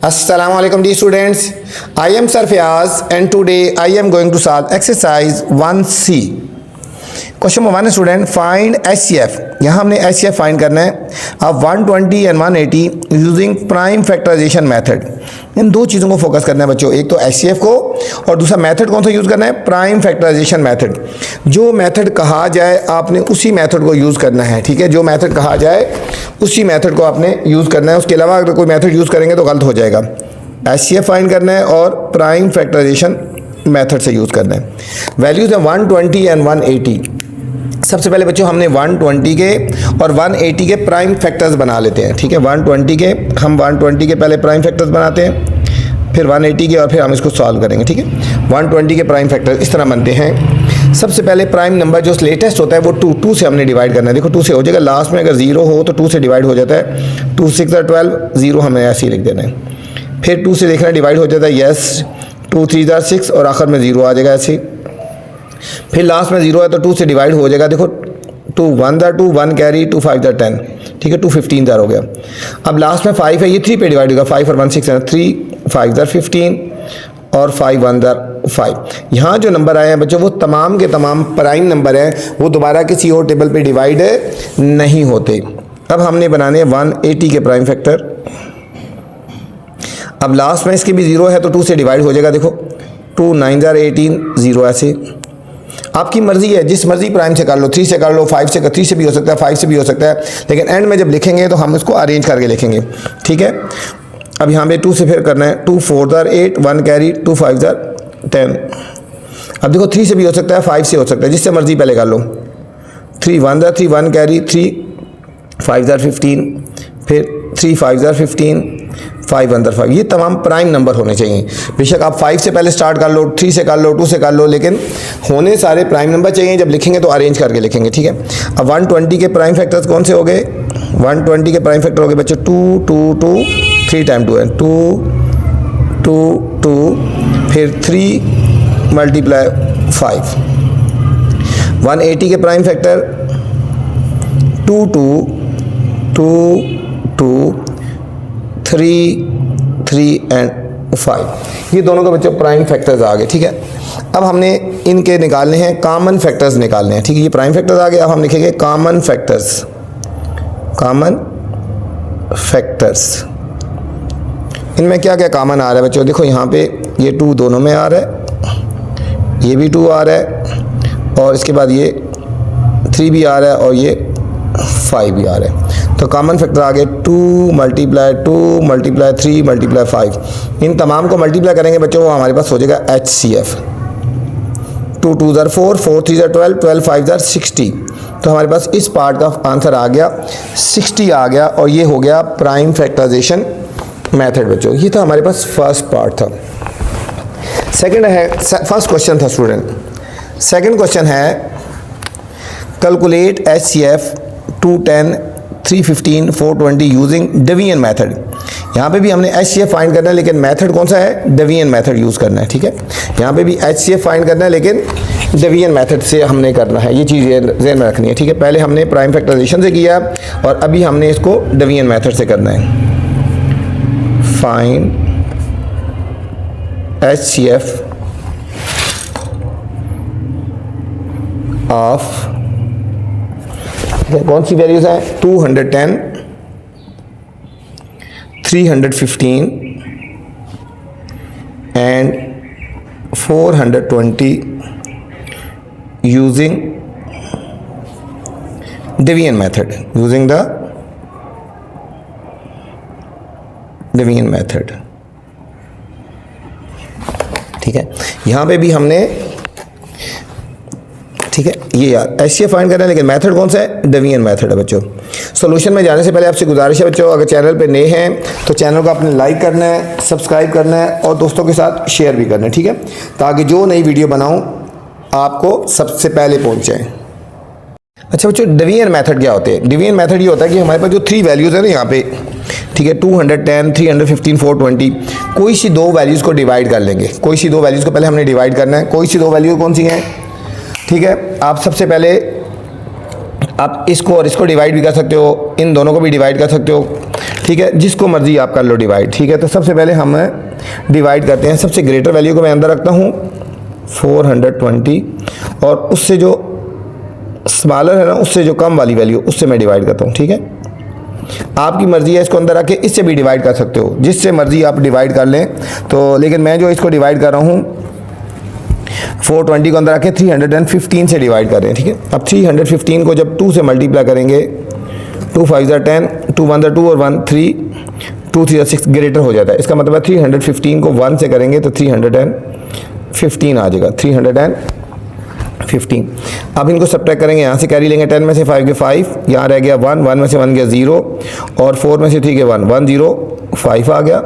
Assalamualaikum dear students, I am Sir Fayaz and today I am going to solve exercise 1C. Question number 1 student find HCF। यहाँ हमने HCF find करना है। अब 120 and 180 using prime factorization method. इन दो चीज़ों को focus करना है बच्चों, एक तो HCF को और दूसरा मेथड कौन सा यूज़ करना है, प्राइम फैक्टराइजेशन मेथड। जो मेथड कहा जाए आपने उसी मेथड को यूज़ करना है, ठीक है। जो मेथड कहा जाए उसी मेथड को आपने यूज़ करना है, उसके अलावा अगर कोई मेथड यूज़ करेंगे तो गलत हो जाएगा। HCF फाइंड करना है और प्राइम फैक्टराइजेशन मेथड से यूज़ करना है। वैल्यूज़ है 120 एंड 180। सबसे पहले बच्चों हमने 120 के और 180 के प्राइम फैक्टर्स बना लेते हैं, ठीक है। 120 के हम 120 के पहले प्राइम फैक्टर्स बनाते हैं, फिर 180 के और फिर हम इसको सॉल्व करेंगे, ठीक है। 120 के प्राइम फैक्टर्स इस तरह बनते हैं। सबसे पहले प्राइम नंबर जो लेटेस्ट होता है वो 2 से हमने डिवाइड करना है। देखो 2 से हो जाएगा, लास्ट में अगर 0 हो तो 2 से डिवाइड हो जाता है। 2 6 12, 0 हमें ऐसे ही लिख देना है। फिर 2 से देखना डिवाइड हो जाता है, यस। 2 3 6 और आखिर में 0 आ जाएगा ऐसे। फिर लास्ट में 0 है तो 2 से डिवाइड हो जाएगा। देखो 2 1 2 1 कैरी 2 5 10, ठीक है। 2 15 हो गया। अब लास्ट में 5 है, ये 3 पे डिवाइड होगा। 5 और 1 6 है, 3 5 15 और 5 1 5। यहाँ जो नंबर आए हैं बच्चों वो तमाम के तमाम प्राइम नंबर हैं, वो दोबारा किसी और टेबल पे डिवाइड नहीं होते। अब हमने बनाने 180 के प्राइम फैक्टर। अब लास्ट में इसके भी 0 है तो 2 से डिवाइड हो जाएगा। देखो 2 9 18, 0 ऐसे। आपकी मर्जी है, जिस मर्जी प्राइम से कर लो, 3 से कर लो, 5 से 3 से भी हो सकता है, 5 से भी हो सकता है, लेकिन एंड में जब लिखेंगे तो हम इसको अरेंज करके लिखेंगे, ठीक है। अब यहाँ पे 2 से फिर करना है। 2 4 8, 1 कैरी 2 5 10। अब देखो 3 से भी हो सकता है, 5 से हो सकता है, जिससे मर्जी पहले कर लो। 3 1 कैरी 3 5 15, फिर 3 5 15, 5 1 5। ये तमाम प्राइम नंबर होने चाहिए। बेशक आप 5 से पहले स्टार्ट कर लो, 3 से कर लो, 2 से कर लो, लेकिन होने सारे प्राइम नंबर चाहिए। जब लिखेंगे तो अरेंज करके लिखेंगे, ठीक है। अब 120 के प्राइम फैक्टर्स कौन से हो गए? 120 के प्राइम फैक्टर हो गए बच्चों 2 2 2, 3 टाइम 2 है 2 2 2, फिर 3 मल्टीप्लाई 5। 180 के प्राइम फैक्टर 2 2 2 2, 3 3 एंड 5। ये दोनों के बच्चों प्राइम फैक्टर्स आ गए, ठीक है। अब हमने इनके निकालने हैं कॉमन फैक्टर्स निकालने हैं, ठीक है। ये प्राइम फैक्टर्स आ गए। अब हम लिखेंगे कॉमन फैक्टर्स। कॉमन फैक्टर्स इनमें क्या क्या कॉमन आ रहा है बच्चों? देखो यहाँ पे ये 2 दोनों में आ रहा है, ये भी 2 आ रहा है, और इसके बाद ये 3 भी आ रहा है, और ये 5 भी आ रहा है। तो कॉमन फैक्टर आ गए 2 मल्टीप्लाई 3 मल्टीप्लाई 5। इन तमाम को मल्टीप्लाई करेंगे बच्चों, वो हमारे पास हो जाएगा HCF। 2 2 4, 4 3 12, 12 5 60। तो हमारे पास इस पार्ट का आंसर आ गया 60 आ गया, और ये हो गया प्राइम फैक्टराइजेशन मेथड बच्चों। ये था हमारे पास फर्स्ट पार्ट था। सेकंड है, फर्स्ट क्वेश्चन था स्टूडेंट। सेकंड क्वेश्चन है calculate HCF 210 315 420 using division method. यहाँ पे भी हमने HCF फाइंड करना है, लेकिन मेथड कौन सा है? डिवीजन मेथड यूज़ करना है, ठीक है। यहाँ पे भी HCF फाइंड करना है, लेकिन डिवीजन मेथड से हमने करना है। ये चीज़ ज़हन में रखनी है, ठीक है। पहले हमने प्राइम फैक्टराइजेशन से किया और अभी हमने इसको डिवीजन मेथड से करना है। फाइंड HCF ऑफ, कौन सी वैल्यूज हैं? 210 315 and 420 using division method. Using the division method, ठीक है। यहाँ पे भी हमने, ठीक है, ये यार HCF फाइंड करना है, लेकिन मेथड कौन सा है? डिवीजन मेथड है बच्चों। सॉल्यूशन में जाने से पहले आपसे गुजारिश है बच्चों, अगर चैनल पे नए हैं तो चैनल को आपने लाइक करना है, सब्सक्राइब करना है और दोस्तों के साथ शेयर भी करना है, ठीक है, ताकि जो नई वीडियो बनाऊं आपको सबसे पहले पहुंचे। अच्छा बच्चों, डिवीजन मेथड क्या होते हैं? डिवीजन मेथड ये होता है कि हमारे पास जो 3 वैल्यूज़ है ना यहाँ पे, ठीक है, 210 315 420, कोई सी 2 वैल्यूज़ को डिवाइड कर लेंगे। कोई सी 2 वैल्यूज़ को पहले हमने डिवाइड करना है। कोई सी 2 वैल्यू कौन सी हैं? ठीक है, आप सबसे पहले आप इसको और इसको डिवाइड भी कर सकते हो, इन दोनों को भी डिवाइड कर सकते हो, ठीक है, जिसको मर्जी आप कर लो डिवाइड। ठीक है, तो सबसे पहले हम डिवाइड करते हैं। सबसे ग्रेटर वैल्यू को मैं अंदर रखता हूँ 420 और उससे जो स्मॉलर है ना, उससे जो कम वाली वैल्यू, उससे मैं डिवाइड करता हूँ। ठीक है, आपकी मर्जी है, इसको अंदर रख के इससे भी डिवाइड कर सकते हो, जिससे मर्जी आप डिवाइड कर लें। तो लेकिन मैं जो इसको डिवाइड कर रहा हूँ 420 को अंदर रख के 315 से डिवाइड कर रहे हैं। ठीक है, अब 315 को जब 2 से मल्टीप्लाई करेंगे, 2 5 10, 2 1 2 और 1 3, 2 3 6 ग्रेटर हो जाता है। इसका मतलब है 315 को 1 से करेंगे तो 315 आ जाएगा, 315। अब इनको सब्ट्रैक्ट करेंगे, यहाँ से कैरी लेंगे, 10 में से 5 के 5, यहाँ रह गया 1, 1 में से 1 गया 0 और 4 में से 3 के 1, 1 0 5 आ गया।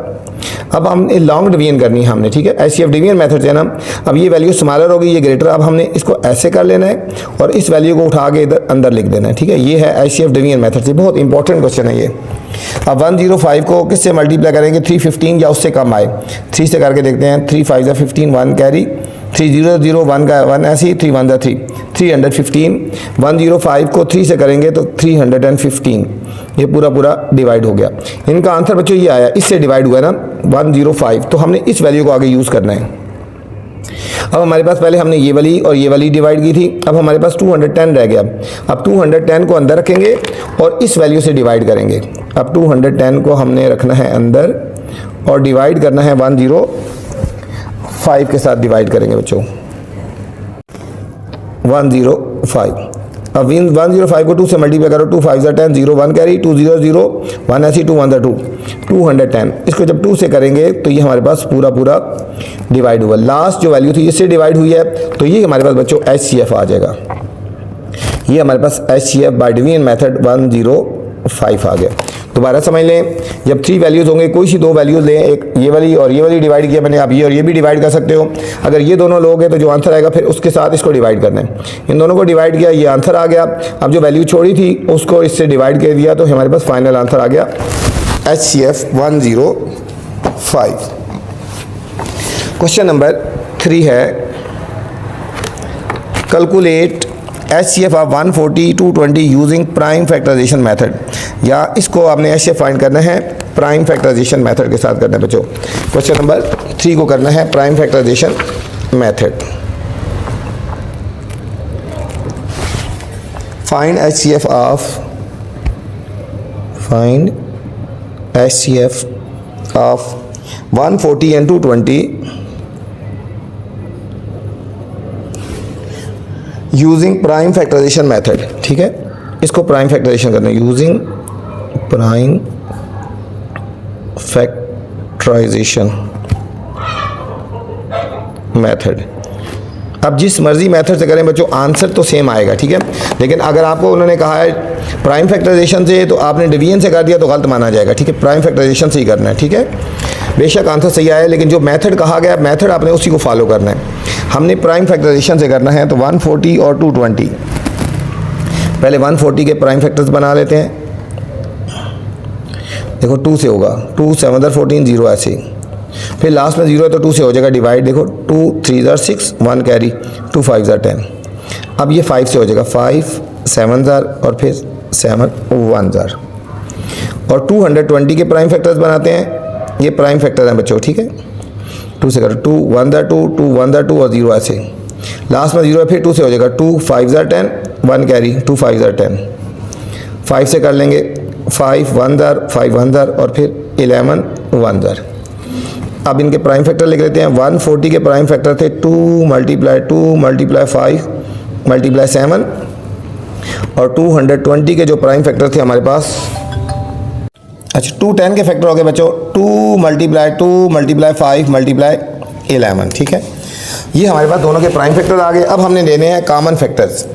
अब हमने लॉन्ग डिवीजन करनी है हमने। ठीक है, एचसीएफ डिवीजन मेथड से ना, अब ये वैल्यू स्मॉलर होगी, ये ग्रेटर। अब हमने इसको ऐसे कर लेना है और इस वैल्यू को उठा के इधर अंदर लिख देना है। ठीक है, ये है एचसीएफ डिवीजन मेथड से, बहुत इंपॉर्टेंट क्वेश्चन है ये। अब 105 को किससे मल्टीप्लाई करेंगे, 315 या उससे कम आए, 3 से करके देखते हैं। 3 5 15, 1 कैरी, 300 1 का 1 ऐसी, 3 1 3, 315। 105 को 3 से करेंगे तो 315, ये पूरा पूरा डिवाइड हो गया। इनका आंसर बच्चों ये आया, इससे डिवाइड हुआ है ना 105, तो हमने इस वैल्यू को आगे यूज़ करना है। अब हमारे पास पहले हमने ये वाली और ये वाली डिवाइड की थी, अब हमारे पास 210 रह गया। अब 210 को अंदर रखेंगे और इस वैल्यू से डिवाइड करेंगे। अब 210 को हमने रखना है अंदर और डिवाइड करना है 105 के साथ डिवाइड करेंगे बच्चों, 105। अब 105 को 2 से मल्टीप्लाई करो, 2 5 10, 0 1 कैरी, 2 0 0 1 ऐसी, 2 1 2, 210। इसको जब 2 से करेंगे तो ये हमारे पास पूरा पूरा डिवाइड हुआ। लास्ट जो वैल्यू थी इससे डिवाइड हुई है, तो ये हमारे पास बच्चों एचसीएफ आ जाएगा। ये हमारे पास एचसीएफ बाय डिवीजन मेथड 105 आ गया। दोबारा समझ लें, जब 3 वैल्यूज़ होंगे, कोई सी 2 वैल्यूज़ लें, एक ये वाली और ये वाली डिवाइड किया मैंने, आप ये और ये भी डिवाइड कर सकते हो। अगर ये दोनों लोग हैं तो जो आंसर आएगा फिर उसके साथ इसको डिवाइड करना है। इन दोनों को डिवाइड किया, ये आंसर आ गया। अब जो वैल्यू छोड़ी थी उसको इससे डिवाइड कर दिया, तो हमारे पास फाइनल आंसर आ गया एचसीएफ 105। क्वेश्चन नंबर 3 है, calculate HCF of 140 220 using prime factorization method, या इसको आपने एचसीएफ फाइंड करना है प्राइम फैक्टराइजेशन मेथड के साथ करना है बच्चों। क्वेश्चन नंबर 3 को करना है prime factorization method. Find HCF of 140 and 220 using prime factorization method. ठीक है, इसको प्राइम फैक्टराइजेशन करना है यूजिंग प्राइम फैक्टराइजेशन मेथड। अब जिस मर्जी मेथड से करें बच्चों, आंसर तो सेम आएगा। ठीक है, लेकिन अगर आपको उन्होंने कहा है प्राइम फैक्टराइजेशन से, तो आपने डिवीजन से कर दिया तो गलत माना जाएगा। ठीक है, प्राइम फैक्टराइजेशन से ही करना है। ठीक है, बेशक आंसर सही आया, लेकिन जो मेथड कहा गया मेथड आपने उसी को फॉलो करना है। हमने प्राइम फैक्टराइजेशन से करना है, तो 140 और 220, पहले 140 के प्राइम फैक्टर्स बना लेते हैं। देखो 2 से होगा, 2 7 14 0 ऐसे, फिर लास्ट में 0 है तो 2 से हो जाएगा डिवाइड। देखो 2 3 6, 1 कैरी, 2 5 10। अब ये 5 से हो जाएगा, 5 7 और फिर 7 1 और 220 के प्राइम फैक्टर्स बनाते हैं। ये प्राइम फैक्टर हैं बच्चों। ठीक है, 2 से करो, 2 1 2 2 1 2 और 0 ऐसे, लास्ट में 0 है, फिर 2 से हो जाएगा, 2 5 10, 1 कैरी, 2 5 10। 5 से कर लेंगे, 5 1 5 1 और फिर 11 1। अब इनके प्राइम फैक्टर लिख लेते हैं। 140 के प्राइम फैक्टर थे 2 × 5 × 7, और 220 के जो प्राइम फैक्टर थे हमारे पास, अच्छा 210 के फैक्टर हो गए बच्चों, 2 × 5 × 11। ठीक है, ये हमारे पास दोनों के प्राइम फैक्टर आ गए। अब हमने लेने हैं कॉमन फैक्टर्स।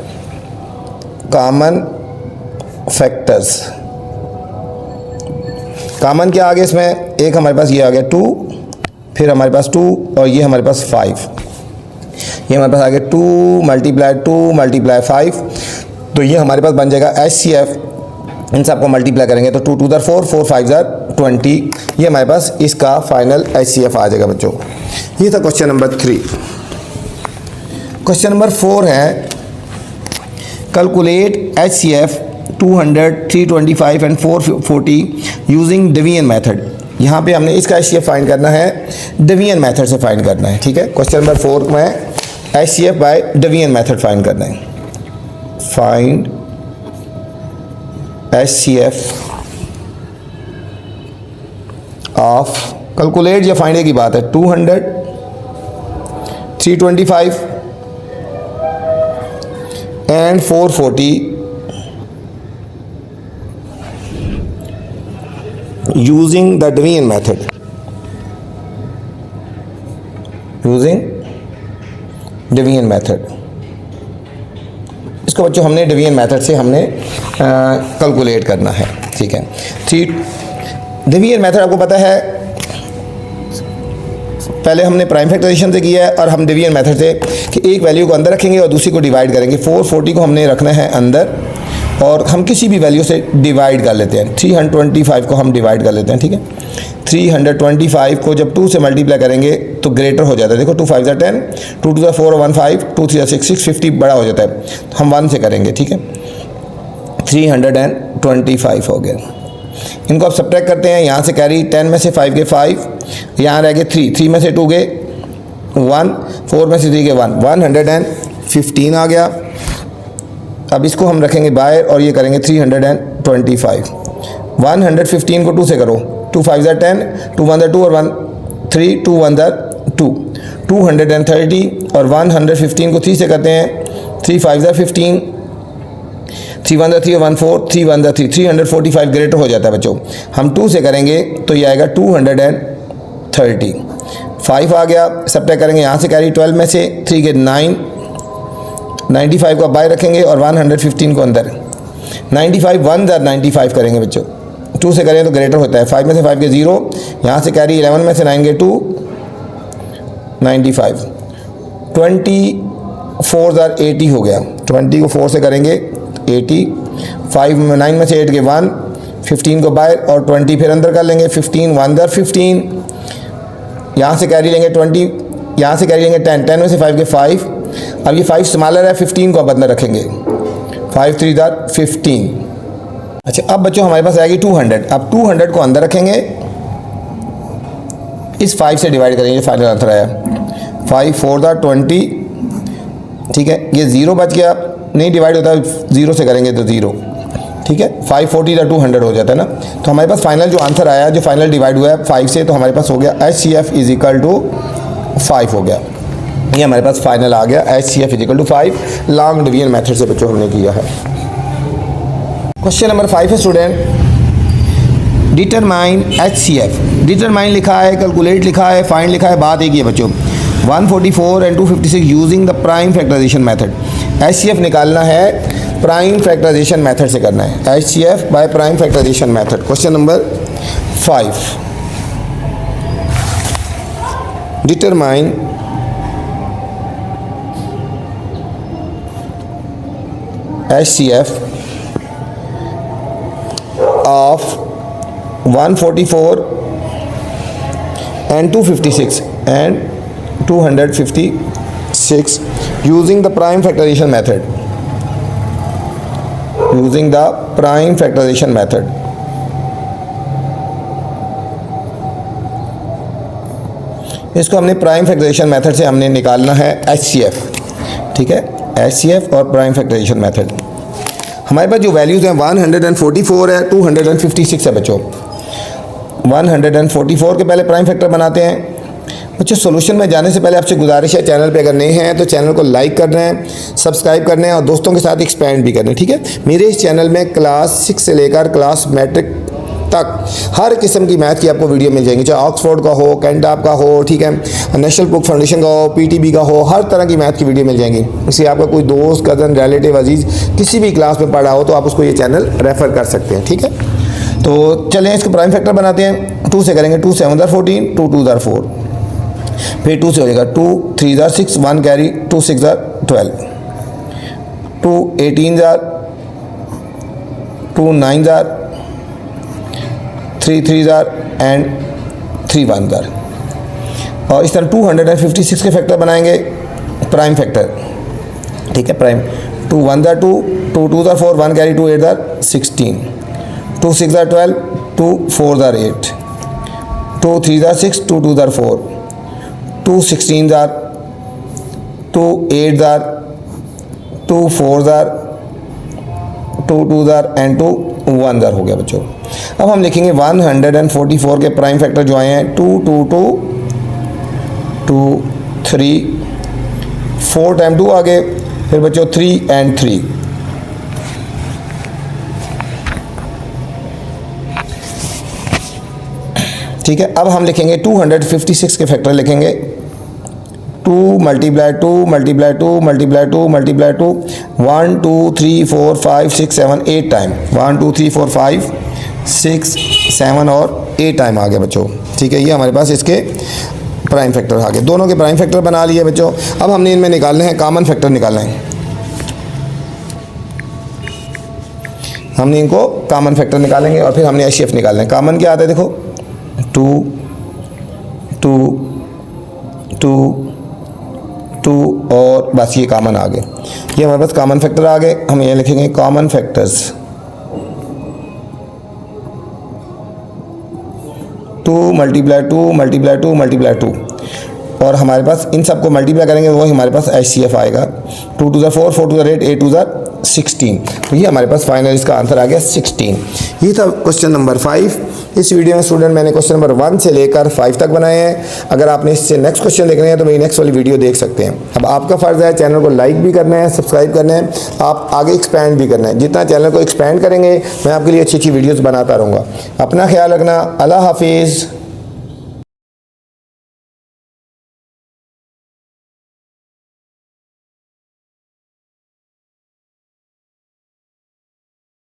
कॉमन क्या आ गया इसमें, एक हमारे पास ये आ गया 2, फिर हमारे पास 2 और ये हमारे पास 5, ये हमारे पास आ गया 2 × 5, तो ये हमारे पास बन जाएगा एचसीएफ। इन सबको मल्टीप्लाई करेंगे तो 2 2 4, 4 5 20, ये हमारे पास इसका फाइनल एचसीएफ आ जाएगा बच्चों। ये था क्वेश्चन नंबर 3। क्वेश्चन नंबर 4 है, calculate HCF 200, 325 and 440 using division method. यहाँ पे हमने इसका HCF फाइंड करना है, डिवीजन मेथड से फाइंड करना है, ठीक है। क्वेश्चन नंबर 4 में HCF by division method find करना है। फाइंड HCF ऑफ, कैलकुलेट या फाइंड की बात है, 200, 325 and 440 using the division method, using division method. इसको बच्चों हमने डिवीजन मेथड से हमने कैलकुलेट करना है, ठीक है। डिवीजन मेथड आपको पता है, पहले हमने प्राइम फैक्टराइजेशन से किया है और हम डिवीजन मेथड से कि एक वैल्यू को अंदर रखेंगे और दूसरी को डिवाइड करेंगे। 440 को हमने रखना है अंदर और हम किसी भी वैल्यू से डिवाइड कर लेते हैं। 325 को हम डिवाइड कर लेते हैं, ठीक है। 325 को जब 2 से मल्टीप्लाई करेंगे तो ग्रेटर हो जाता है। देखो 2 5 ज़ा 10, 2 2 ज़ा 4 1 5, 2 3 ज़ा 6 650 बड़ा हो जाता है, तो हम 1 से करेंगे, ठीक है। 325 हो गया। इनको अब सब्ट्रैक्ट करते हैं, यहाँ से कैरी 10 में से 5 के 5, यहाँ रह गए 3 में से 2 के 1, 4 में से 3 के 1, 115 आ गया। अब इसको हम रखेंगे बाहर और ये करेंगे 325। 115 को 2 से करो, 2 5 ज़ा 10, 2 1 ज़ा 2 और 1 3, 2 1 ज़ा 2, 230 और 115 को 3 से करते हैं, 3 5 ज़ा 15, 3 1 ज़ा 3 और 1 4, 3 1 ज़ा 3, 345 ग्रेटर हो जाता है बच्चों। हम 2 से करेंगे तो ये आएगा 230। 5 आ गया, सब्ट्रैक्ट करेंगे यहाँ से कैरी 12 में से 3 के 9, 95 को बाहर रखेंगे और 115 को अंदर। 95 1 ज़ा 95 करेंगे बच्चों, 2 से करें तो ग्रेटर होता है। 5 में से 5 के 0, यहाँ से कैरी 11 में से 9 के 2, 95। 24 ज़ा 80 हो गया, 20 को 4 से करेंगे 80। 9 में से 8 के 1, 15 को बाहर और 20 फिर अंदर कर लेंगे। 15 1 ज़ा 15, यहाँ से कैरी लेंगे 20, यहाँ से कैरी लेंगे 10, 10 में से 5 के 5। अब ये 5 स्मॉलर है, 15 को अब अंदर रखेंगे, 5 3 ज़ा 15। अच्छा, अब बच्चों हमारे पास आएगी 200। अब 200 को अंदर रखेंगे, इस 5 से डिवाइड करेंगे, फाइनल आंसर आया 5 4 ज़ा 20, ठीक है। ये 0 बच गया, नहीं डिवाइड होता, 0 से करेंगे तो 0, ठीक है। 540 ज़ा 200 हो जाता है ना। तो हमारे पास फाइनल जो आंसर आया, जो फाइनल डिवाइड हुआ है 5 से, तो हमारे पास हो गया HCF इज इक्वल टू 5 हो गया। ये हमारे पास फाइनल आ गया, HCF is equal to 5 long division method से बच्चों हमने किया है। क्वेश्चन नंबर 5 है स्टूडेंट, डिटरमाइन HCF। डिटरमाइन लिखा है, कैलकुलेट लिखा है, फाइंड लिखा है, बात एक ही है बच्चों। 144 and 256 using the prime factorization method. HCF निकालना है, प्राइम फैक्टराइजेशन मेथड से करना है। HCF by prime factorization method. Question number 5, determine HCF of 144 and 256 and 256 using the prime factorization method. Using the prime factorization method. इसको हमने prime factorization method से हमने निकालना है HCF, ठीक है। HCF और प्राइम फैक्टराइजेशन मेथड। हमारे पास जो वैल्यूज़ हैं 144 है, 256 है बच्चों। 144 के पहले प्राइम फैक्टर बनाते हैं बच्चों। सॉल्यूशन में जाने से पहले आपसे गुजारिश है, चैनल पे अगर नए हैं तो चैनल को लाइक कर रहे हैं, सब्सक्राइब कर रहे हैं और दोस्तों के साथ एक्सपेंड भी कर रहे हैं, ठीक है। मेरे इस चैनल में क्लास 6 से लेकर क्लास मैट्रिक तक हर किस्म की मैथ की आपको वीडियो मिल जाएंगी, चाहे ऑक्सफोर्ड का हो, कैंटाप का हो, ठीक है, नेशनल बुक फाउंडेशन का हो, PTB का हो, हर तरह की मैथ की वीडियो मिल जाएंगी। इसलिए आपका कोई दोस्त, कज़न, रिलेटिव, अजीज़ किसी भी क्लास में पढ़ा हो तो आप उसको ये चैनल रेफ़र कर सकते हैं, ठीक है। तो चलें इसको प्राइम फैक्टर बनाते हैं। 2 से करेंगे, 2 7 ज़ा 14, 2 2 ज़ा 4, फिर 2 से हो जाएगा 2 3 ज़ा 6, 1 कैरी, 2 6 ज़ा 12, 2 18 ज़ा, 2 9 ज़ा, 3 3 ज़ा एंड 3 1 ज़ा। और इस तरह 256 के फैक्टर बनाएंगे प्राइम फैक्टर, ठीक है। प्राइम 2 1 ज़ा 2, 2 2s are 4, 1 carry 2, 8s are 16, 2 6s are 12, 2 4s are 8, 2 3s are 6, 2 2s are 4, 2 16s are 2 8s are 2 4s are 2 2s are and 2 1s are हो गया बच्चों। अब हम लिखेंगे 144 के प्राइम फैक्टर जो आए हैं 2 2 2 2 3, 4 टाइम 2 आ गए, फिर बच्चों 3 and 3, ठीक है। अब हम लिखेंगे 256 के फैक्टर लिखेंगे 2 multiply 2 multiply 2 multiply 2 multiply 2, 1 2 3 4 5 6 7 8 time, 1 2 3 4 5 6 7 और 8 टाइम आ गया बच्चों, ठीक है। ये हमारे पास इसके प्राइम फैक्टर आ गए, दोनों के प्राइम फैक्टर बना लिए बच्चों। अब हमने इनमें निकालने हैं कॉमन फैक्टर निकालना है, हमने इनको कॉमन फैक्टर निकालेंगे और फिर हमने एचसीएफ निकालना है। कॉमन क्या आता है देखो 2 2 2 2 और बस ये कॉमन आ गए, ये हमारे पास कॉमन फैक्टर आ गए। हम ये लिखेंगे common factors 2 multiply 2 multiply 2 multiply 2 और हमारे पास इन सबको मल्टीप्लाई करेंगे वो हमारे पास एचसीएफ आएगा 2 2 4 4 2 8 8 2 16, तो ये हमारे पास फाइनल इसका आंसर आ गया 16। ये था क्वेश्चन नंबर 5। इस वीडियो में स्टूडेंट मैंने क्वेश्चन नंबर 1 से लेकर 5 तक बनाए हैं। अगर आपने इससे नेक्स्ट क्वेश्चन देखने हैं तो मेरी नेक्स्ट वाली वीडियो देख सकते हैं। अब आपका फ़र्ज़ है चैनल को लाइक भी करना है, सब्सक्राइब करना है, आप आगे एक्सपैंड भी करना है। जितना चैनल को एक्सपैंड करेंगे मैं आपके लिए अच्छी अच्छी वीडियोज़ बनाता रहूँगा। अपना ख्याल रखना, अल्लाह हाफिज़।